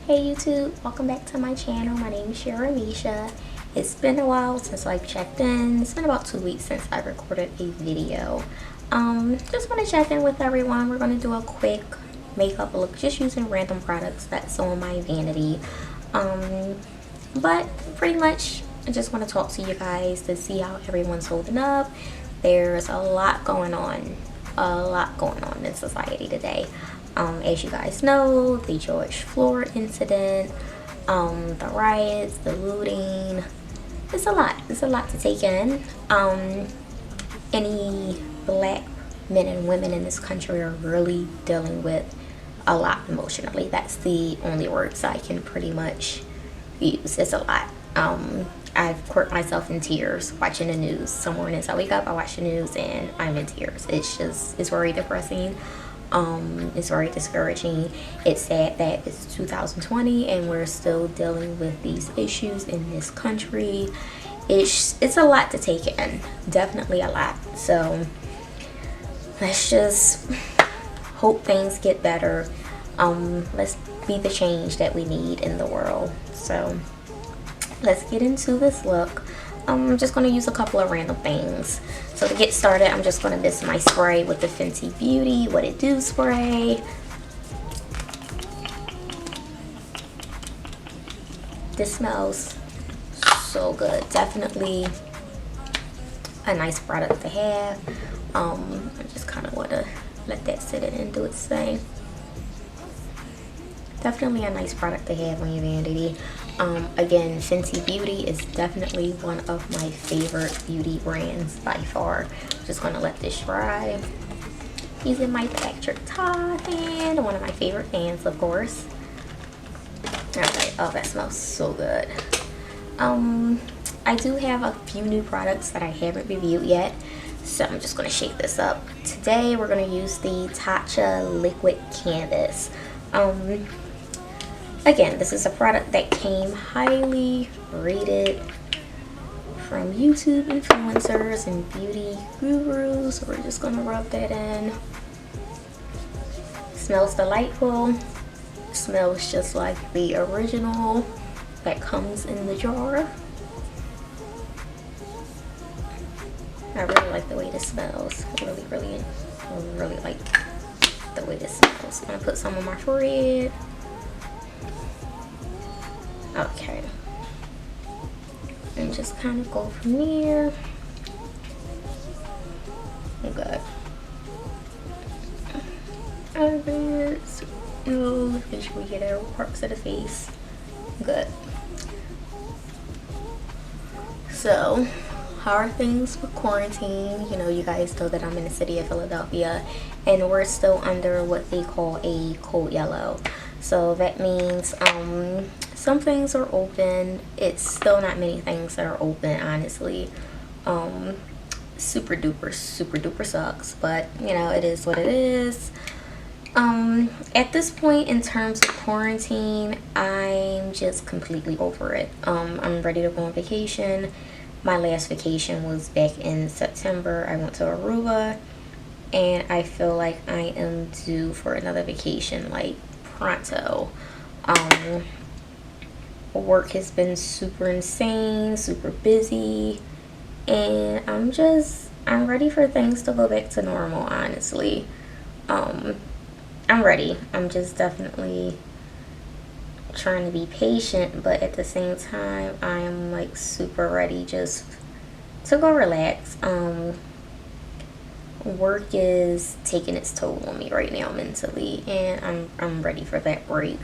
Hey YouTube, welcome back to my channel. My name is Sharamisha. It's been a while since I've checked in. It's been about 2 weeks since I recorded a video. Just want to check in with everyone. We're going to do a quick makeup look just using random products that's on my vanity. But pretty much I just want to talk to you guys to see how everyone's holding up. There's a lot going on in society today. As you guys know, the George Floyd incident, the riots, the looting, it's a lot to take in. Any black men and women in this country are really dealing with a lot emotionally. That's the only words I can pretty much use. It's a lot. I've caught myself in tears watching the news. Some mornings I wake up, I watch the news, and I'm in tears. It's very depressing. It's very discouraging. It's sad that it's 2020 and we're still dealing with these issues in this country. It's a lot to take in, definitely a lot. So let's just hope things get better. Let's be the change that we need in the world. So let's get into this look. I'm just going to use a couple of random things. So to get started, I'm just going to mix my spray with the Fenty Beauty What It Do spray. This smells so good. Definitely a nice product to have. I just kind of want to let that sit in and do its thing. Definitely a nice product to have on your vanity. Again, Fenty Beauty is definitely one of my favorite beauty brands by far. I'm just gonna let this dry. Using my Patrick Ta fan, one of my favorite fans, of course. Okay, oh, that smells so good. I do have a few new products that I haven't reviewed yet, so I'm just gonna shake this up. Today, we're gonna use the Tatcha Liquid Canvas. Again, this is a product that came highly rated from YouTube influencers and beauty gurus. So we're just gonna rub that in. Smells delightful. Smells just like the original that comes in the jar. I really like the way this smells. Really like the way this smells. I'm gonna put some on my forehead. Okay, and just kind of go from there. Good. Eyelids. Make sure we get our parts of the face. Good. So, how are things with quarantine? You know, you guys know that I'm in the city of Philadelphia, and we're still under what they call a code yellow. So that means some things are open. It's still not many things that are open, honestly. Super duper sucks, but you know, it is what it is. At this point in terms of quarantine, I'm just completely over it. I'm ready to go on vacation. My last vacation was back in September. I went to Aruba, and I feel like I am due for another vacation like pronto. Work has been super insane, super busy, and I'm ready for things to go back to normal, honestly. I'm ready. I'm just definitely trying to be patient, but at the same time I am like super ready just to go relax. Work is taking its toll on me right now mentally, and I'm ready for that break.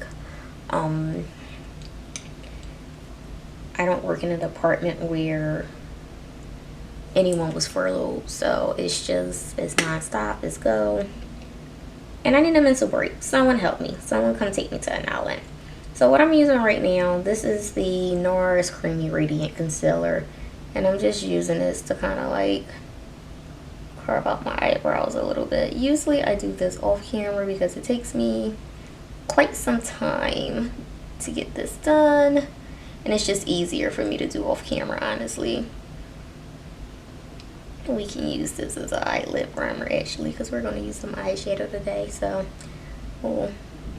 I don't work in a department where anyone was furloughed, so it's nonstop, it's go. And I need a mental break. Someone help me. Someone come take me to an outlet. So what I'm using right now, this is the NARS Creamy Radiant Concealer, and I'm just using this to kind of like carve out my eyebrows a little bit. Usually I do this off camera because it takes me quite some time to get this done, and it's just easier for me to do off camera, honestly. We can use this as an eyelid primer actually, because we're going to use some eyeshadow today, so we'll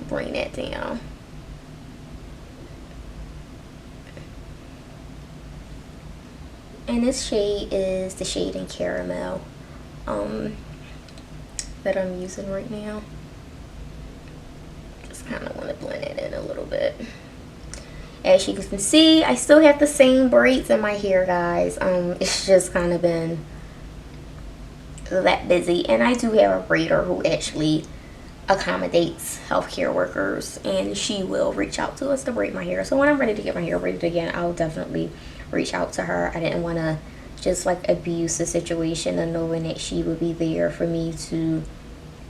bring that down. And this shade is the shade in Caramel that I'm using right now. Just kind of want to blend it in a little bit. As you can see, I still have the same braids in my hair, guys. It's just kind of been that busy. And I do have a braider who actually accommodates healthcare workers, and she will reach out to us to braid my hair. So when I'm ready to get my hair braided again, I'll definitely reach out to her. I didn't want to just like abuse the situation of knowing that she would be there for me to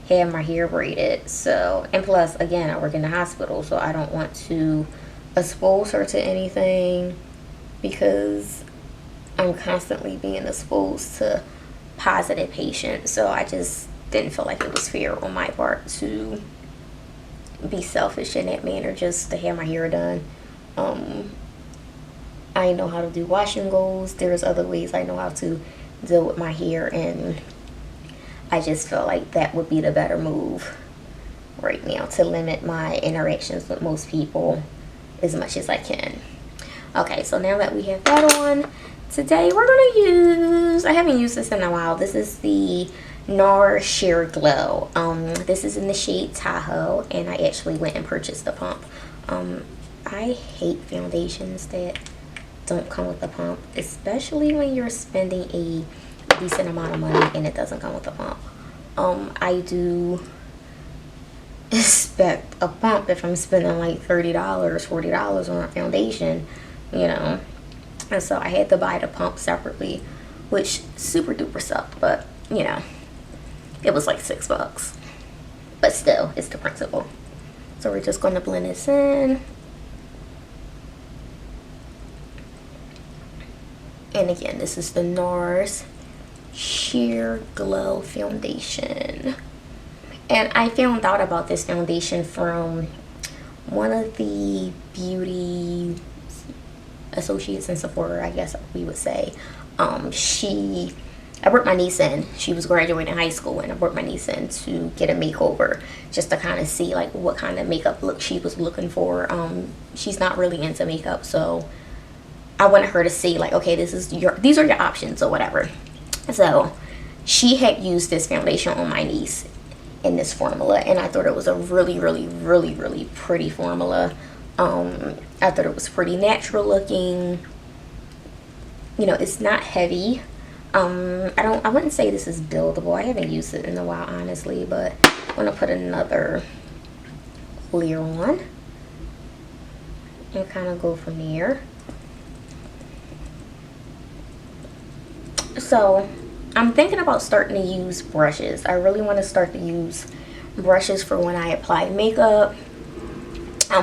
have my hair braided. So, and plus, again, I work in the hospital, so I don't want to expose her to anything, because I'm constantly being exposed to positive patients. So I just didn't feel like it was fair on my part to be selfish in that manner just to have my hair done. I know how to do wash and goes. There's other ways I know how to deal with my hair, and I just felt like that would be the better move right now, to limit my interactions with most people as much as I can. Okay, so now that we have that on, today we're gonna use, I haven't used this in a while, this is the NARS Sheer Glow. This is in the shade Tahoe, and I actually went and purchased the pump. I hate foundations that don't come with the pump, especially when you're spending a decent amount of money and it doesn't come with a pump. I do expect a pump if I'm spending like $30, $40 on a foundation, you know. And so I had to buy the pump separately, which super duper sucked, but you know, it was like $6. But still, it's the principle. So we're just going to blend this in. And again, this is the NARS Sheer Glow Foundation. And I found out about this foundation from one of the beauty associates and supporter, I guess we would say. I brought my niece in. She was graduating high school, and I brought my niece in to get a makeover, just to kind of see like what kind of makeup look she was looking for. She's not really into makeup, so I wanted her to see like, okay, these are your options or whatever. So she had used this foundation on my niece in this formula, and I thought it was a really, really, really, really pretty formula. I thought it was pretty natural looking. You know, it's not heavy. I wouldn't say this is buildable. I haven't used it in a while, honestly, but I'm gonna put another layer on and kind of go from there. So I'm thinking about starting to use brushes. I really want to start to use brushes for when I apply makeup.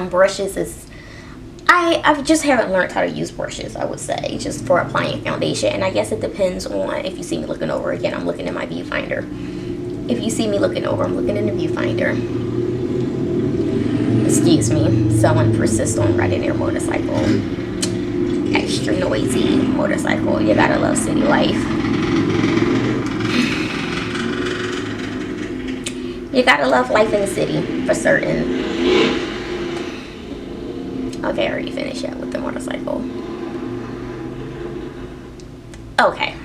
Brushes is, I just haven't learned how to use brushes, I would say, just for applying foundation. And I guess it depends on, if you see me looking over, again, I'm looking in my viewfinder. If you see me looking over, I'm looking in the viewfinder. Excuse me, someone persists on riding their motorcycle. Extra noisy motorcycle. You gotta love city life. You gotta love life in the city, for certain. Okay, I already finished yet with the motorcycle. Okay.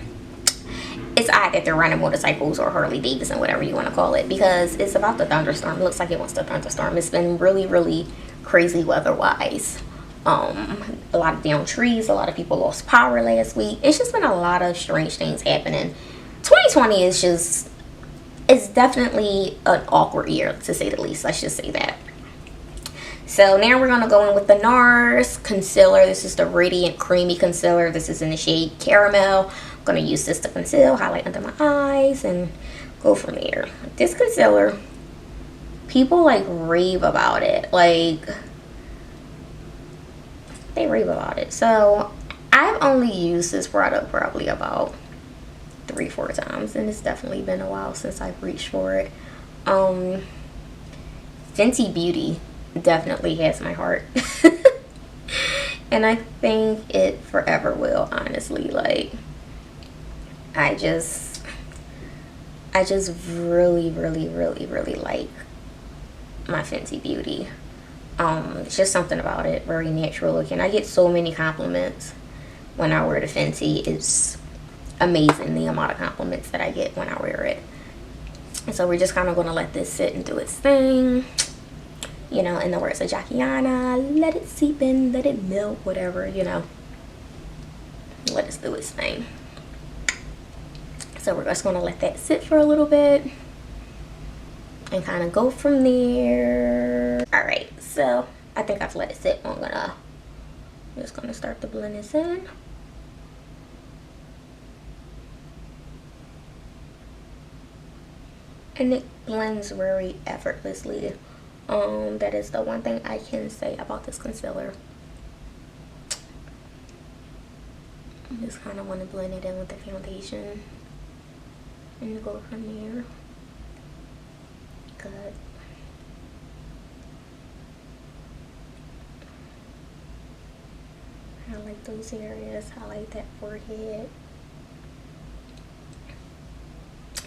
It's odd that they're running motorcycles or Harley Davidson, whatever you want to call it, because it's about to thunderstorm. It looks like it wants to thunderstorm. It's been really, really crazy weather-wise. A lot of downed trees. A lot of people lost power last week. It's just been a lot of strange things happening. 2020 is just, it's definitely an awkward year, to say the least. Let's just say that. So now we're going to go in with the NARS concealer. This is the Radiant Creamy Concealer. This is in the shade Caramel. I'm going to use this to conceal, highlight under my eyes, and go from there. This concealer, people like rave about it. Like, they rave about it. So I've only used this product probably about 3-4 times, and it's definitely been a while since I've reached for it. Fenty Beauty definitely has my heart. And I think it forever will, honestly. Like, I just really, really, really, really like my Fenty Beauty. It's just something about it, very natural looking. I get so many compliments when I wear the Fenty. It's amazing the amount of compliments that I get when I wear it. And so we're just kind of going to let this sit and do its thing. You know, in the words of Jackiana, let it seep in, let it melt, whatever, you know. Let us do its thing. So we're just going to let that sit for a little bit and kind of go from there. All right, so I think I've let it sit long enough. I'm just going to start to blend this in. And it blends very effortlessly. That is the one thing I can say about this concealer. I just kind of want to blend it in with the foundation and go from there. Good. Highlight those areas, highlight that forehead.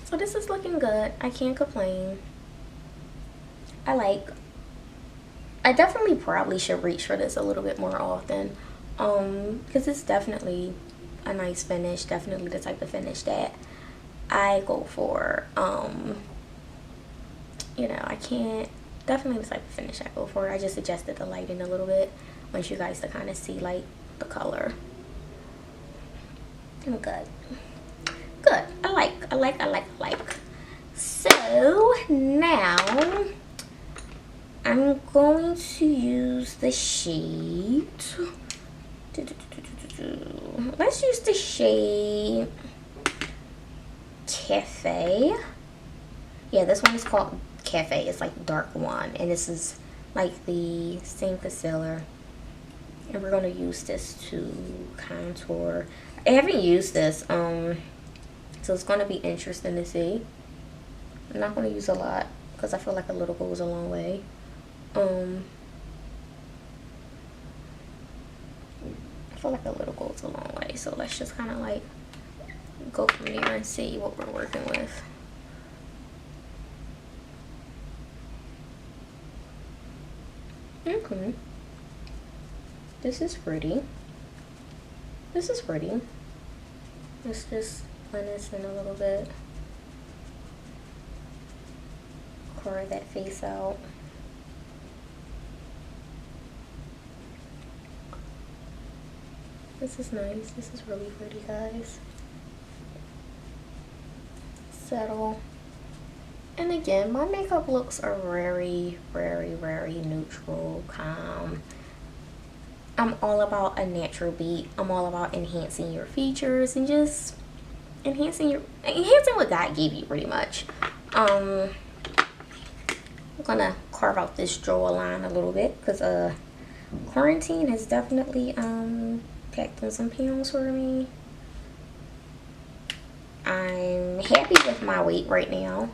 So this is looking good. I can't complain. I definitely probably should reach for this a little bit more often, because it's definitely a nice finish, definitely the type of finish that I go for. You know, definitely the type of finish I go for. I just adjusted the lighting a little bit. I want you guys to kind of see like the color. Good. I like. So now I'm going to use the shade. Let's use the shade Cafe. Yeah, this one is called Cafe. It's like dark one, and this is like the same concealer. And we're gonna use this to contour. I haven't used this, so it's gonna be interesting to see. I'm not gonna use a lot because I feel like a little goes a long way. I feel like a little goes a long way, so let's just kind of like go from there and see what we're working with. Okay, this is pretty. Let's just blend this in a little bit. Curl that face out. This is nice. This is really pretty, guys. Settle. And again, my makeup looks are very, very, very neutral, calm. I'm all about a natural beat. I'm all about enhancing your features and just enhancing what God gave you, pretty much. I'm gonna carve out this jawline a little bit because quarantine has definitely packed on some pounds for me. I'm happy with my weight right now.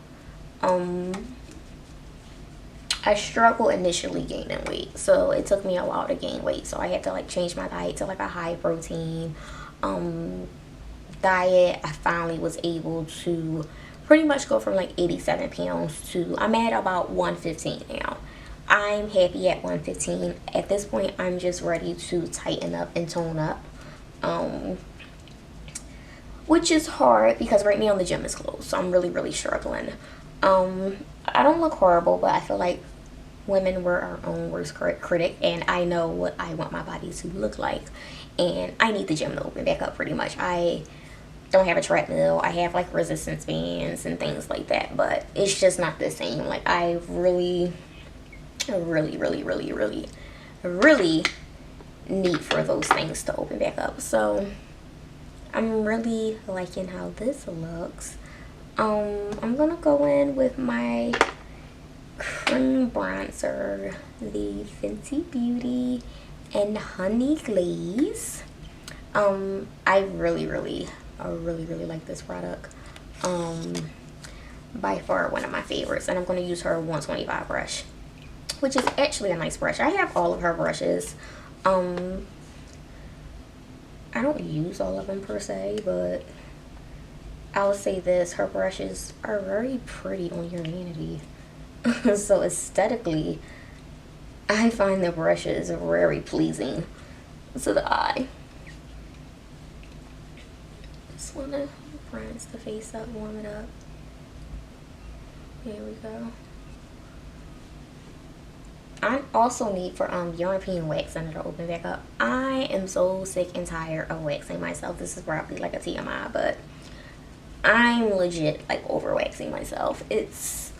I struggled initially gaining weight, so it took me a while to gain weight. So I had to like change my diet to like a high protein diet. I finally was able to pretty much go from like 87 pounds to I'm at about 115 now. I'm happy at 115. At this point, I'm just ready to tighten up and tone up, which is hard because right now the gym is closed, so I'm really struggling. I don't look horrible, but I feel like women were our own worst critic, and I know what I want my body to look like, and I need the gym to open back up pretty much. I don't have a treadmill. I have like resistance bands and things like that, but it's just not the same. Like I really need for those things to open back up. So I'm really liking how this looks. I'm gonna go in with my cream bronzer, the Fenty Beauty and Honey Glaze. I really like this product. By far one of my favorites, and I'm going to use her 125 brush, which is actually a nice brush. I have all of her brushes. I don't use all of them per se, but I'll say this, her brushes are very pretty on your vanity. So aesthetically, I find the brushes very pleasing to the eye. Just want to bronze the face up, warm it up. Here we go. I also need for European wax under to open back up. I am so sick and tired of waxing myself. This is probably like a TMI, but I'm legit like over waxing myself. It's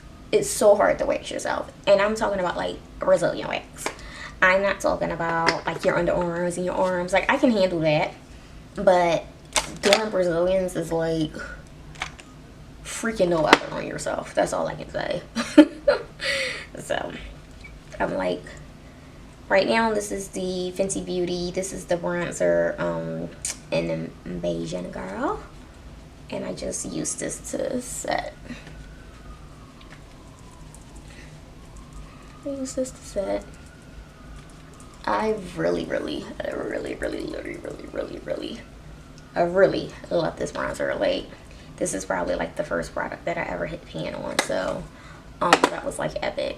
so hard to wax yourself, and I'm talking about like Brazilian wax. I'm not talking about like your underarms and your arms. Like I can handle that, but doing Brazilians is like freaking no effort on yourself. That's all I can say. So I'm like, right now this is the Fenty Beauty. This is the bronzer in the Beijing Girl, and I just use this to set. I really love this bronzer. Like, this is probably like the first product that I ever hit pan on, so that was like an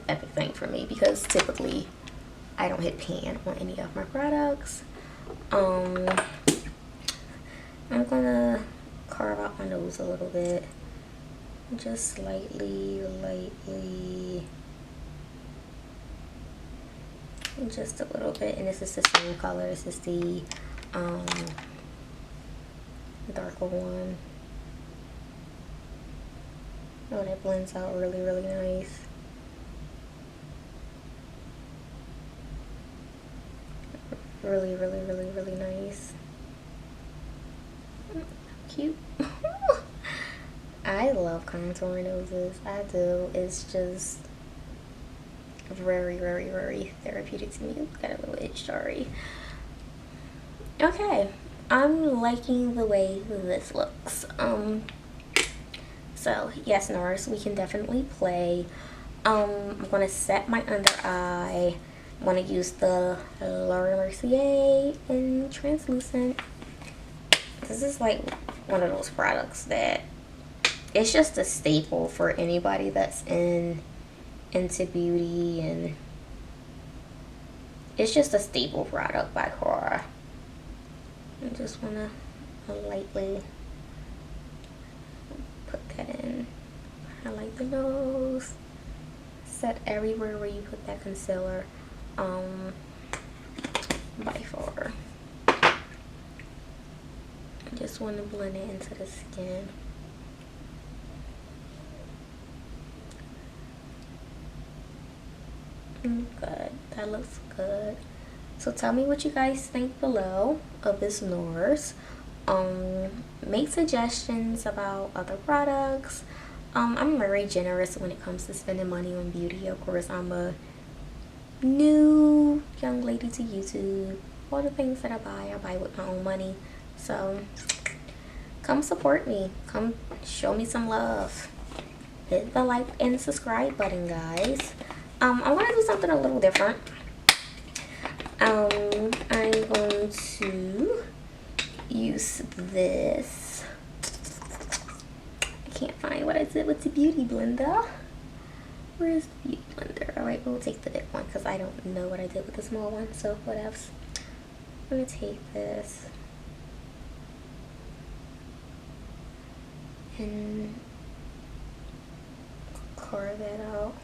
epic thing for me, because typically I don't hit pan on any of my products. I'm gonna carve out my nose a little bit, just lightly, just a little bit. And this is the same color. This is the darker one. Oh, that blends out really nice. Really nice. Cute. I love contouring noses. I do. It's just very therapeutic to me. Got a little itch, sorry. Okay, I'm liking the way this looks. So yes, Norris, we can definitely play. I'm gonna set my under eye. I'm gonna use the Laura Mercier in translucent. This is like one of those products that it's just a staple for anybody that's into beauty, and it's just a staple product by Kora. I just want to lightly put that in. Highlight the nose. Set everywhere where you put that concealer. By far. I just want to blend it into the skin. Good. That looks good. So tell me what you guys think below of this NARS. Make suggestions about other products. I'm very generous when it comes to spending money on beauty. Of course, I'm a new young lady to YouTube. All the things that I buy with my own money. So come support me. Come show me some love. Hit the like and subscribe button, guys. I'm gonna do something a little different. I'm going to use this. I can't find what I did with the beauty blender. Where is the beauty blender? Alright, we'll take the big one because I don't know what I did with the small one, so what else? I'm gonna take this and carve that out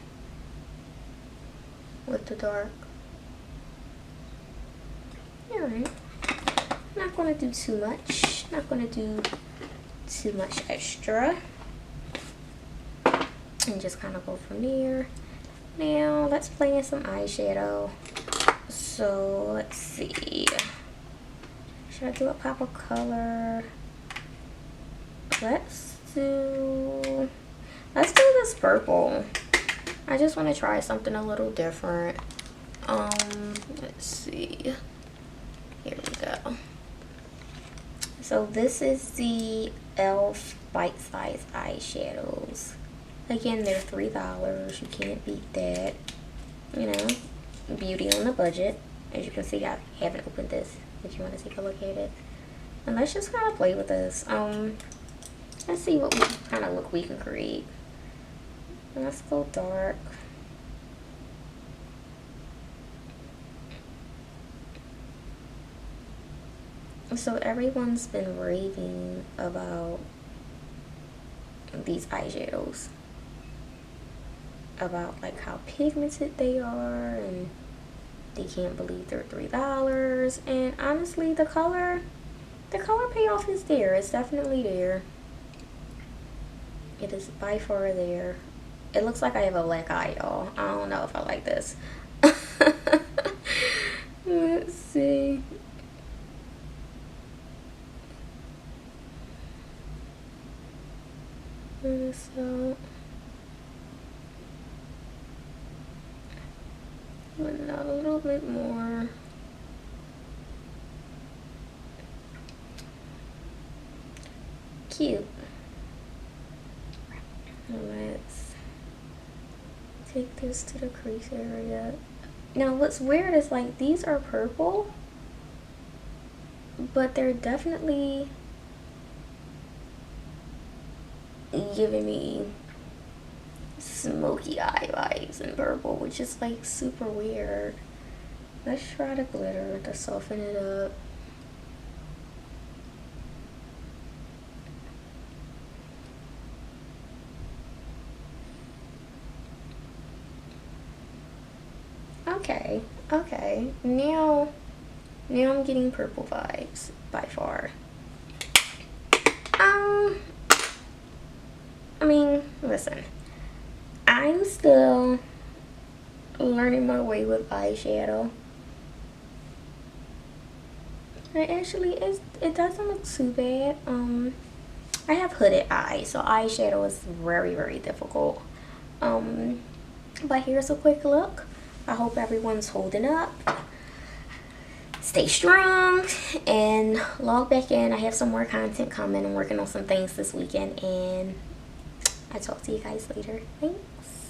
with the dark. Alright. Not gonna do too much. Not gonna do too much extra. And just kind of go from there. Now let's play in some eyeshadow. So let's see. Should I do a pop of color? Let's do this purple. I just want to try something a little different. Let's see. Here we go. So this is the e.l.f. Bite Size eyeshadows. Again, they're $3. You can't beat that. You know, beauty on the budget. As you can see, I haven't opened this if you want to take a look at it. And let's just kind of play with this. Let's see what kind of look we can create. Let's go dark. So everyone's been raving about these eyeshadows, about like how pigmented they are, and they can't believe they're $3. And honestly, the color payoff is there. It's definitely there. It is by far there. It looks like I have a black eye, y'all. I don't know if I like this. Let's see. So, blend it out a little bit more. Cute. Let's take this to the crease area. Now what's weird is like these are purple, but they're definitely giving me smoky eye vibes in purple, which is like super weird. Let's try the glitter to soften it up. Okay, now I'm getting purple vibes by far. I mean, listen, I'm still learning my way with eyeshadow. It doesn't look too bad. I have hooded eyes, so eyeshadow is very, very difficult. But here's a quick look. I hope everyone's holding up. Stay strong and log back in. I have some more content coming. I'm working on some things this weekend, and I'll talk to you guys later. Thanks.